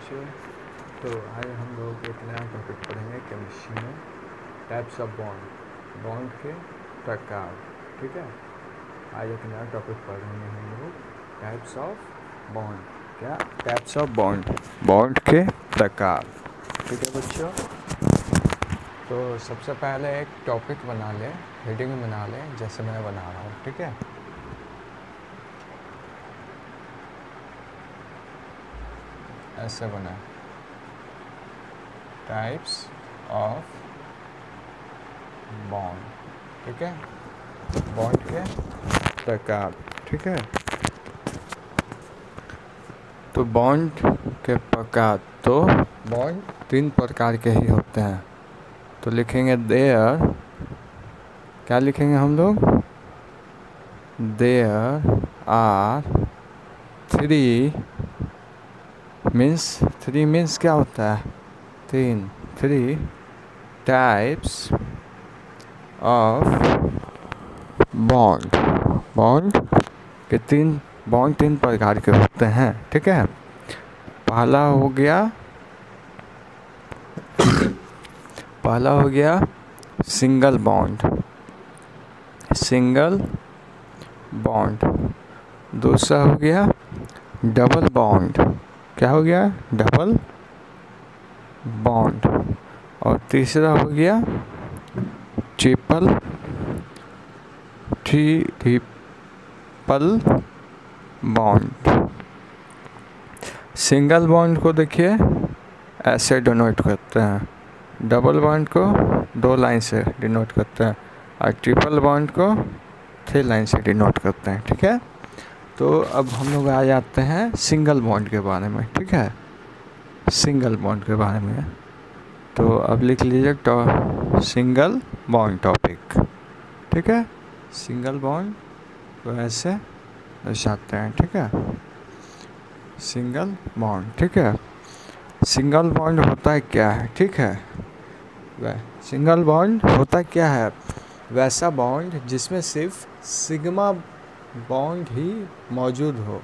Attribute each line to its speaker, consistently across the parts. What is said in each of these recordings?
Speaker 1: बच्चों, तो आज हम लोग एक नया टॉपिक पढ़ेंगे केमिस्ट्री में, टाइप्स ऑफ बॉन्ड, बॉन्ड के प्रकार। ठीक है, आज एक नया टॉपिक पढ़ेंगे हम लोग, टाइप्स ऑफ बॉन्ड। क्या? टाइप्स ऑफ बॉन्ड, बॉन्ड के प्रकार। ठीक है बच्चों, तो सबसे पहले एक टॉपिक बना लें, हेडिंग बना लें, जैसे मैं बना रहा हूँ। ठीक है, ऐसे बना, टाइप्स ऑफ बॉन्ड। ठीक है, बॉन्ड के प्रकार। ठीक है, तो बॉन्ड के प्रकार, तो बॉन्ड 3 प्रकार के ही होते हैं। तो लिखेंगे देयर, क्या लिखेंगे हम लोग? देयर आर 3 मीन्स क्या होता है? 3 टाइप्स ऑफ बॉन्ड। बॉन्ड के 3 प्रकार के होते हैं। ठीक है, पहला हो गया सिंगल बॉन्ड। दूसरा हो गया डबल बॉन्ड। क्या हो गया? Double bond. और तीसरा हो गया ट्रिपल बॉन्ड। सिंगल बॉन्ड को देखिए ऐसे डिनोट करते हैं, डबल बॉन्ड को 2 लाइन से डिनोट करते हैं, और ट्रिपल बॉन्ड को 3 लाइन से डिनोट करते हैं। ठीक है, तो अब हम लोग आ जाते हैं सिंगल बॉन्ड के बारे में। ठीक है, सिंगल बॉन्ड के बारे में, तो अब लिख लीजिए सिंगल बॉन्ड टॉपिक। ठीक है, सिंगल बॉन्ड को ऐसे दर्शाते हैं। ठीक है, सिंगल बॉन्ड। ठीक है, सिंगल बॉन्ड होता है क्या है? ठीक है, सिंगल बॉन्ड होता क्या है? वैसा बॉन्ड जिसमें सिर्फ सिग्मा बॉन्ड ही मौजूद हो।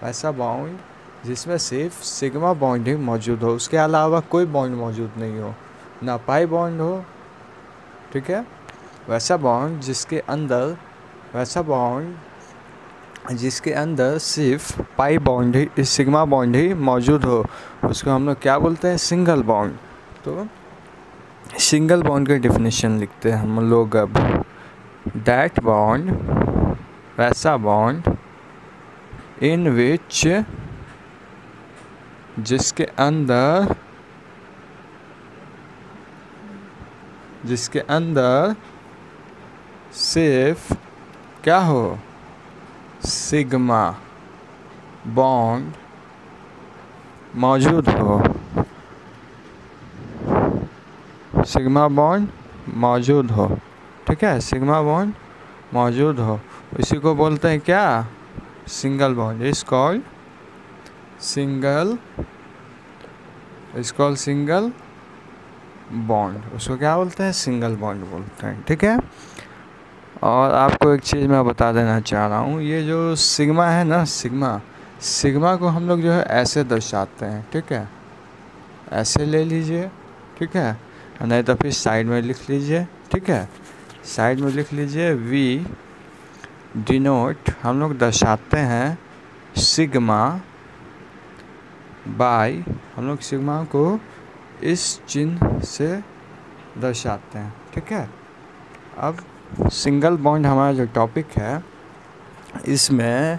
Speaker 1: वैसा बॉन्ड जिसमें सिर्फ सिग्मा बॉन्ड ही मौजूद हो, उसके अलावा कोई बॉन्ड मौजूद नहीं हो, ना पाई बॉन्ड हो। ठीक है, वैसा बॉन्ड जिसके अंदर सिर्फ पाई बॉन्ड ही, सिग्मा बॉन्ड ही मौजूद हो, उसको हम लोग क्या बोलते हैं? Single bond. तो सिंगल बॉन्ड की डेफिनेशन लिखते हैं हम लोग अब। दैट बॉन्ड, वैसा बॉन्ड, इन विच, जिसके अंदर सिर्फ क्या हो? सिग्मा बॉन्ड मौजूद हो। सिग्मा बॉन्ड मौजूद हो। ठीक है, सिग्मा बॉन्ड मौजूद हो, इसी को बोलते हैं क्या? Single bond. Is called single bond. उसको क्या बोलते हैं? सिंगल बॉन्ड बोलते हैं। ठीक है, और आपको एक चीज़ मैं बता देना चाह रहा हूँ, ये जो सिग्मा है ना, सिग्मा को हम लोग जो है ऐसे दर्शाते हैं। ठीक है, ऐसे ले लीजिए। ठीक है, नहीं तो फिर साइड में लिख लीजिए। ठीक है, साइड में लिख लीजिए वी डिनोट, हम लोग दर्शाते हैं सिग्मा बाय, हम लोग सिग्मा को इस चिन्ह से दर्शाते हैं। ठीक है, अब सिंगल बॉन्ड हमारा जो टॉपिक है, इसमें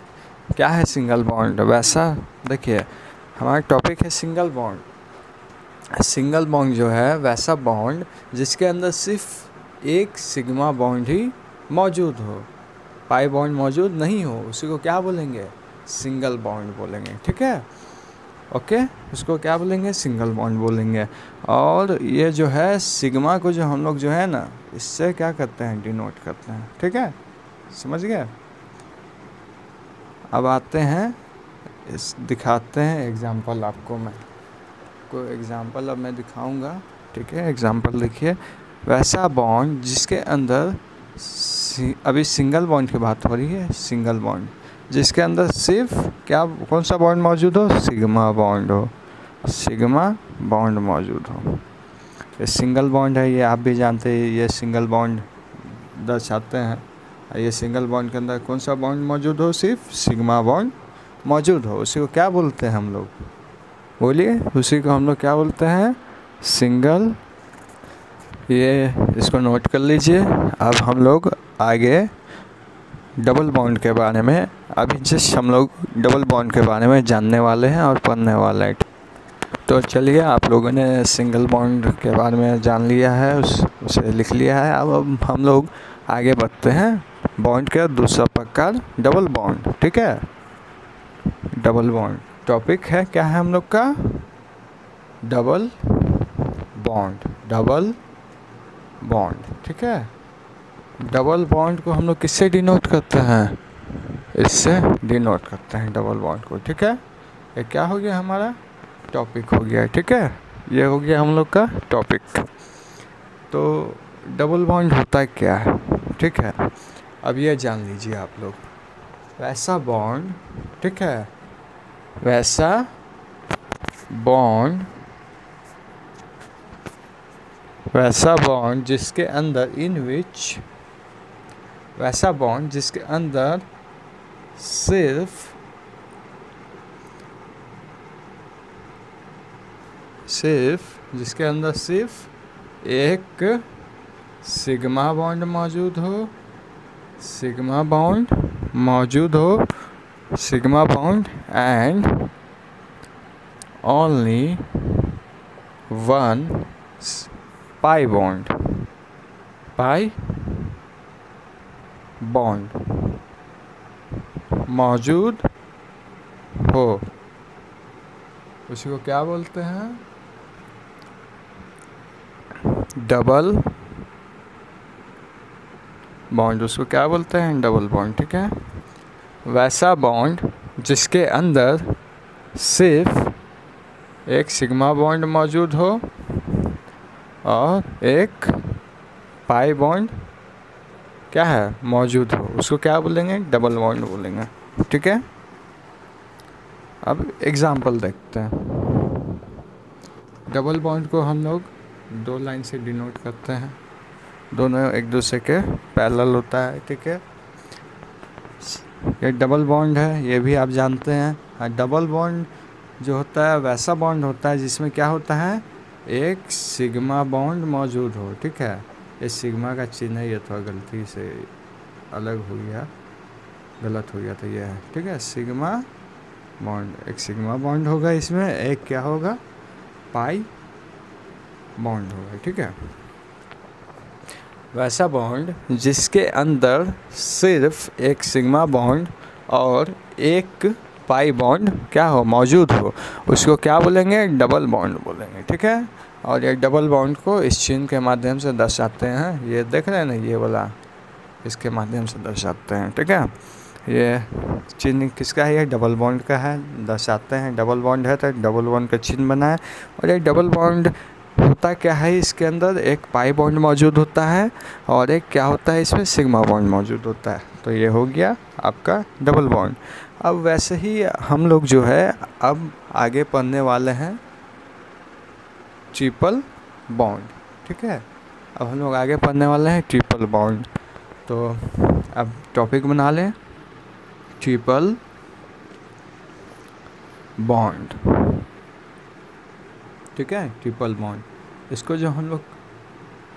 Speaker 1: क्या है? Single bond. वैसा देखिए, हमारा टॉपिक है सिंगल बॉन्ड। सिंगल बॉन्ड जो है वैसा बॉन्ड जिसके अंदर सिर्फ एक सिग्मा बॉन्ड ही मौजूद हो, पाई बॉन्ड मौजूद नहीं हो, उसी को क्या बोलेंगे? सिंगल बॉन्ड बोलेंगे। ठीक है, ओके, उसको क्या बोलेंगे? सिंगल बॉन्ड बोलेंगे। और ये जो है सिग्मा को जो हम लोग जो है ना, इससे क्या करते हैं? डिनोट करते हैं। ठीक है, समझ गए? अब आते हैं, दिखाते हैं एग्जाम्पल आपको। मैं कोई एग्जाम्पल अब मैं दिखाऊंगा। ठीक है, एग्जाम्पल देखिए। वैसा बॉन्ड जिसके अंदर, अभी सिंगल बॉन्ड की बात हो रही है, सिंगल बॉन्ड जिसके अंदर सिर्फ क्या, कौन सा बॉन्ड मौजूद हो? सिग्मा बॉन्ड हो। सिग्मा बॉन्ड मौजूद हो। ये सिंगल बॉन्ड है, ये आप भी जानते हैं, ये सिंगल बॉन्ड दर्शाते हैं। ये सिंगल बॉन्ड के अंदर कौन सा बॉन्ड मौजूद हो? सिर्फ सिग्मा बॉन्ड मौजूद हो। उसी को क्या बोलते हैं हम लोग? बोलिए, उसी को हम लोग क्या बोलते हैं? सिंगल। ये इसको नोट कर लीजिए। अब हम लोग आगे डबल बॉन्ड के बारे में, अभी जस्ट हम लोग डबल बॉन्ड के बारे में जानने वाले हैं और पढ़ने वाले हैं। तो चलिए, आप लोगों ने सिंगल बॉन्ड के बारे में जान लिया है, उसे लिख लिया है। अब हम लोग आगे बढ़ते हैं बॉन्ड के दूसरा प्रकार, डबल बॉन्ड। ठीक है, डबल बॉन्ड टॉपिक है, क्या है हम लोग का? Double bond. डबल बॉन्ड, ठीक है। डबल बॉन्ड को हम लोग किससे डिनोट करते हैं? इससे डिनोट करते हैं डबल बॉन्ड को। ठीक है, ये क्या हो गया? हमारा टॉपिक हो गया। ठीक है, ये हो गया हम लोग का टॉपिक। तो डबल बॉन्ड होता है क्या है? ठीक है, अब ये जान लीजिए आप लोग। वैसा बॉन्ड, ठीक है, वैसा बॉन्ड, वैसा बॉन्ड जिसके अंदर, इन विच, वैसा बॉन्ड जिसके अंदर सिर्फ जिसके अंदर सिर्फ एक सिग्मा बॉन्ड मौजूद हो, सिग्मा बॉन्ड मौजूद हो, sigma bond and only one pi bond, pi bond मौजूद हो, उसी को क्या बोलते हैं? Double bond. उसको क्या बोलते हैं? Double bond. ठीक है, वैसा बॉन्ड जिसके अंदर सिर्फ एक सिग्मा बॉन्ड मौजूद हो और एक पाई बॉन्ड क्या है? मौजूद हो, उसको क्या बोलेंगे? डबल बॉन्ड बोलेंगे। ठीक है, अब एग्जाम्पल देखते हैं। डबल बॉन्ड को हम लोग दो लाइन से डिनोट करते हैं, दोनों एक दूसरे के पैरेलल होता है। ठीक है, ये डबल बॉन्ड है, ये भी आप जानते हैं। डबल बॉन्ड जो होता है वैसा बॉन्ड होता है जिसमें क्या होता है? एक सिग्मा बॉन्ड मौजूद हो। ठीक है, ये सिग्मा का चिन्ह है, ये थोड़ा गलती से अलग हो गया, गलत हो गया था, ये है। ठीक है, सिग्मा बॉन्ड, एक सिग्मा बॉन्ड होगा, इसमें एक क्या होगा? पाई बॉन्ड होगा। ठीक है, वैसा बॉन्ड जिसके अंदर सिर्फ एक सिग्मा बॉन्ड और एक पाई बॉन्ड क्या हो? मौजूद हो, उसको क्या बोलेंगे? डबल बॉन्ड बोलेंगे। ठीक है, और ये डबल बॉन्ड को इस चिन्ह के माध्यम से दर्शाते हैं। ये देख रहे हैं ना, ये वाला, इसके माध्यम से दर्शाते हैं। ठीक है, ये चिन्ह किसका है? ये डबल बॉन्ड का है, दर्शाते हैं। डबल बॉन्ड है तो डबल बॉन्ड का चिन्ह बना है। और ये डबल बॉन्ड होता क्या है? इसके अंदर एक पाई बॉन्ड मौजूद होता है और एक क्या होता है? इसमें सिग्मा बॉन्ड मौजूद होता है। तो ये हो गया आपका डबल बॉन्ड। अब वैसे ही हम लोग जो है अब आगे पढ़ने वाले हैं ट्रिपल बॉन्ड। ठीक है, अब हम लोग आगे पढ़ने वाले हैं ट्रिपल बॉन्ड। तो अब टॉपिक बना लें, ट्रिपल बॉन्ड। ठीक है, ट्रिपल बॉन्ड, इसको जो हम लोग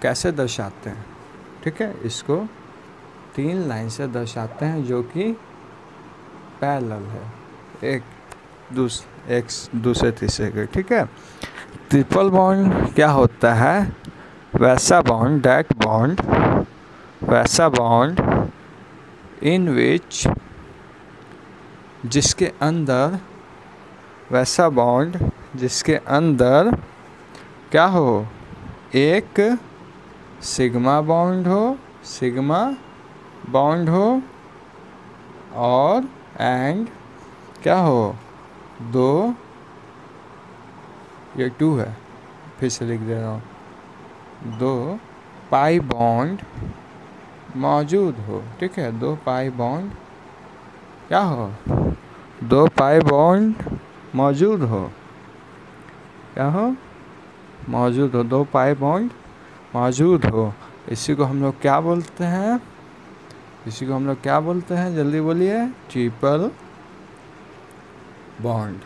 Speaker 1: कैसे दर्शाते हैं? ठीक है, इसको तीन लाइन से दर्शाते हैं जो कि पैरेलल है, एक दूसरे तीसरे के। ठीक है, ट्रिपल बॉन्ड क्या होता है? वैसा बॉन्ड, दैट बॉन्ड, वैसा बॉन्ड इन विच, जिसके अंदर, वैसा बॉन्ड जिसके अंदर क्या हो? एक सिग्मा बॉन्ड हो, सिग्मा बॉन्ड हो और एंड क्या हो? दो, ये 2 है, फिर से लिख दे रहा हूँ, दो पाई बॉन्ड मौजूद हो। ठीक है, दो पाई बॉन्ड क्या हो? दो पाई बॉन्ड मौजूद हो। क्या हो, मौजूद हो, दो पाई बॉन्ड मौजूद हो। इसी को हम लोग क्या बोलते हैं, इसी को हम लोग क्या बोलते हैं, जल्दी बोलिए, ट्रिपल बॉन्ड।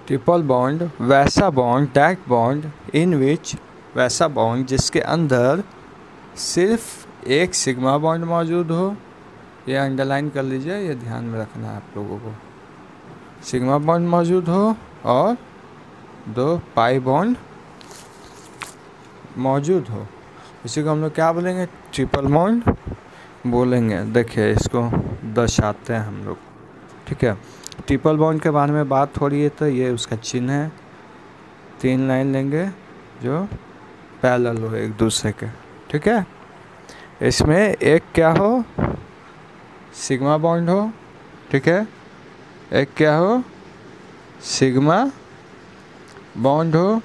Speaker 1: ट्रिपल बॉन्ड वैसा बॉन्ड, दैट बॉन्ड इन विच, वैसा बॉन्ड जिसके अंदर सिर्फ एक सिग्मा बॉन्ड मौजूद हो। ये अंडरलाइन कर लीजिए, ये ध्यान में रखना है आप लोगों को। सिग्मा बॉन्ड मौजूद हो और दो पाई बॉन्ड मौजूद हो। इसी को हम लोग क्या बोलेंगे, ट्रिपल बॉन्ड बोलेंगे। देखिए इसको दर्शाते हैं हम लोग, ठीक है। ट्रिपल बॉन्ड के बारे में बात हो रही है तो ये उसका चिन्ह है। 3 लाइन लेंगे जो पैरेलल हो एक दूसरे के, ठीक है। इसमें एक क्या हो, सिग्मा बॉन्ड हो, ठीक है। एक क्या हो, सिग्मा बॉन्ड हो,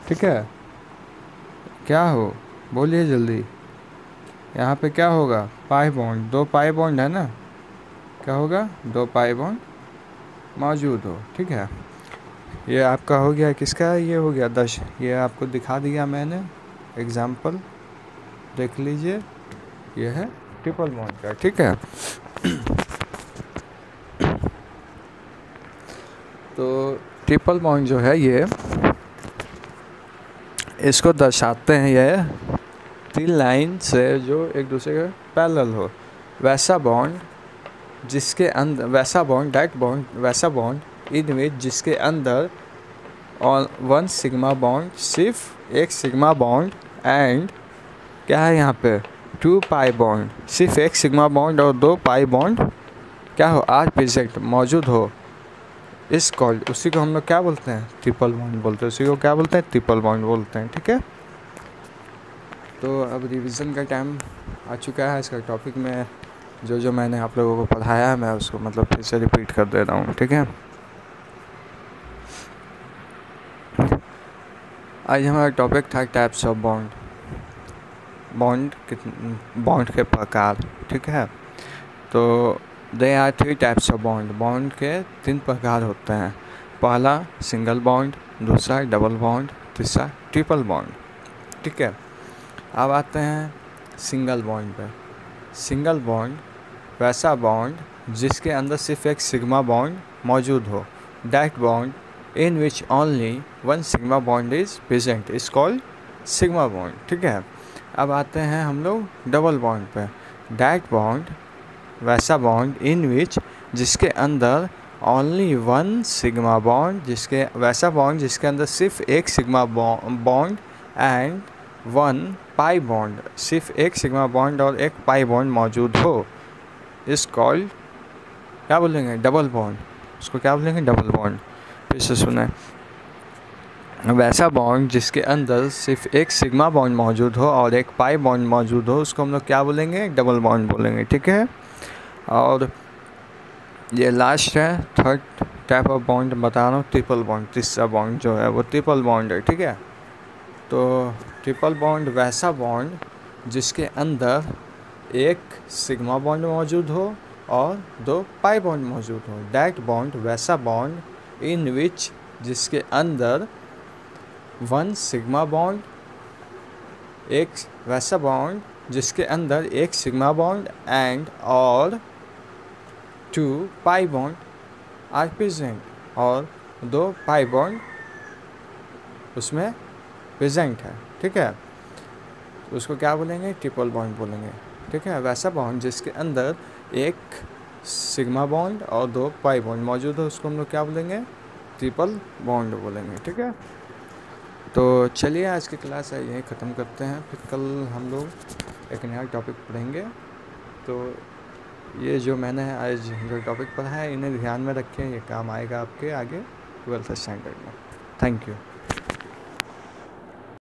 Speaker 1: ठीक है। क्या हो, बोलिए जल्दी। यहाँ पे क्या होगा, पाई बॉन्ड, दो पाई बॉन्ड है ना, क्या होगा, दो पाई बॉन्ड मौजूद हो, ठीक है। ये आपका हो गया, किसका ये हो गया 10, ये आपको दिखा दिया मैंने एग्जाम्पल, देख लीजिए। ये है ट्रिपल बॉन्ड का, ठीक है। तो ट्रिपल बॉन्ड जो है ये, इसको दर्शाते हैं ये 3 लाइन से जो एक दूसरे के पैरेलल हो। वैसा बॉन्ड जिसके अंदर, वैसा बॉन्ड, दैट बॉन्ड, वैसा बॉन्ड इन विच जिसके अंदर और 1 सिग्मा बॉन्ड, सिर्फ एक सिग्मा बॉन्ड, एंड क्या है यहाँ पे 2 पाई बॉन्ड, सिर्फ एक सिग्मा बॉन्ड और 2 पाई बॉन्ड क्या हो, आर प्रेजेंट मौजूद हो। इस कॉल्ड, उसी को हम लोग क्या बोलते हैं, ट्रिपल बॉन्ड बोलते हैं। उसी को क्या बोलते हैं, ट्रिपल बॉन्ड बोलते हैं, ठीक है। तो अब रिवीजन का टाइम आ चुका है। इसका टॉपिक में जो मैंने आप लोगों को पढ़ाया है मैं उसको मतलब फिर से रिपीट कर दे रहा हूँ, ठीक है। आज हमारा टॉपिक था टाइप्स ऑफ बॉन्ड, बॉन्ड के प्रकार, ठीक है। तो they are 3 types of bond, bond के 3 प्रकार होते हैं। पहला सिंगल बॉन्ड, दूसरा डबल बॉन्ड, तीसरा ट्रिपल बॉन्ड, ठीक है। अब आते हैं सिंगल बॉन्ड पे। सिंगल बॉन्ड वैसा बॉन्ड जिसके अंदर सिर्फ एक सिग्मा बॉन्ड मौजूद हो। That bond in which only 1 sigma bond is present is called sigma bond, ठीक है। अब आते हैं हम लोग डबल बॉन्ड पे। दैट बॉन्ड वैसा बॉन्ड इन विच जिसके अंदर ओनली 1 सिग्मा बॉन्ड, जिसके वैसा बॉन्ड जिसके अंदर सिर्फ एक sigma bond and 1 pi bond, सिर्फ एक सिग्मा बॉन्ड और एक पाई बॉन्ड मौजूद हो, इस कॉल्ड क्या बोलेंगे, डबल बॉन्ड। उसको क्या बोलेंगे, डबल बॉन्ड। फिर से सुने, वैसा बॉन्ड जिसके अंदर सिर्फ एक सिग्मा बॉन्ड मौजूद हो और एक पाई बॉन्ड मौजूद हो, उसको हम लोग क्या बोलेंगे, डबल बॉन्ड बोलेंगे, ठीक है। और ये लास्ट है, थर्ड टाइप ऑफ बॉन्ड बता रहा हूँ, ट्रिपल बॉन्ड। तीसरा बॉन्ड जो है वो ट्रिपल बॉन्ड है, ठीक है। तो ट्रिपल बॉन्ड वैसा बॉन्ड जिसके अंदर एक सिग्मा बॉन्ड मौजूद हो और 2 पाई बॉन्ड मौजूद हो। दैट बॉन्ड वैसा बॉन्ड इन विच जिसके अंदर 1 सिग्मा बॉन्ड, एक वैसा बॉन्ड जिसके अंदर एक सिग्मा बॉन्ड एंड और 2 पाई बॉन्ड आर प्रेजेंट, और 2 पाई बॉन्ड उसमें प्रेजेंट है, ठीक है। उसको क्या बोलेंगे, ट्रिपल बॉन्ड बोलेंगे, ठीक है। वैसा बॉन्ड जिसके अंदर एक सिग्मा बॉन्ड और 2 पाई बॉन्ड मौजूद हो, उसको हम लोग क्या बोलेंगे, ट्रिपल बॉन्ड बोलेंगे, ठीक है। तो चलिए आज की क्लास है यहीं ख़त्म करते हैं, फिर कल हम लोग एक नया टॉपिक पढ़ेंगे। तो ये जो मैंने आज जो टॉपिक पढ़ा है इन्हें ध्यान में रखें, ये काम आएगा आपके आगे 12th स्टैंडर्ड में। Thank you.